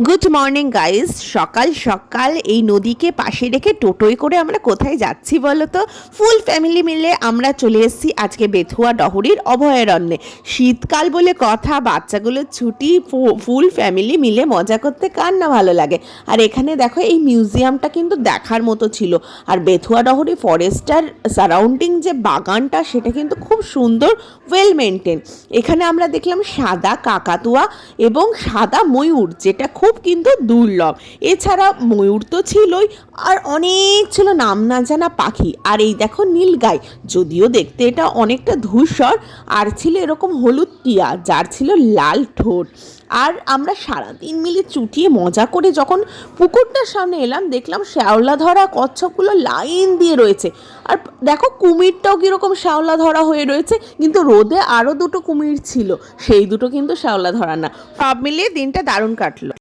Good morning guys. সকাল সকাল এই নদীকে পাশে রেখে টোটোয় করে আমরা কোথায় যাচ্ছি বলো তো? ফুল ফ্যামিলি মিলে আমরা চলে এসেছি আজকে বেথুয়া ডহরির অভয়ারণ্যে। শীতকাল বলে কথা, বাচ্চাগুলোর ছুটি, ফুল ফ্যামিলি মিলে মজা করতে কার না ভালো লাগে। আর এখানে দেখো এই মিউজিয়ামটা কিন্তু দেখার মতো ছিল। আর বেথুয়া ডহরি ফরেস্টার সারাউন্ডিং যে বাগানটা সেটা কিন্তু খুব সুন্দর, ওয়েল মেনটেন। এখানে আমরা দেখলাম সাদা কাকাতুয়া এবং সাদা ময়ূর, যেটা খুব কিন্তু দুর্লভ। এছাড়া ময়ূর তো ছিলই, আর অনেক ছিল নাম না জানা পাখি। আর এই দেখো নীলগাই, যদিও দেখতে এটা অনেকটা ধূসর, আর ছিল এরকম হলুদ টিয়া যার ছিল লাল ঠোঁট। আর আমরা সারাদিন মিলে চুটিয়ে মজা করে যখন পুকুরটার সামনে এলাম, দেখলাম শ্যাওলা ধরা কচ্ছপগুলো লাইন দিয়ে রয়েছে। আর দেখো কুমিরটাও কীরকম শ্যাওলা ধরা হয়ে রয়েছে, কিন্তু রোদে আরও দুটো কুমির ছিল, সেই দুটো কিন্তু শ্যাওলা ধরা না। সব মিলিয়ে দিনটা দারুণ কাটলো।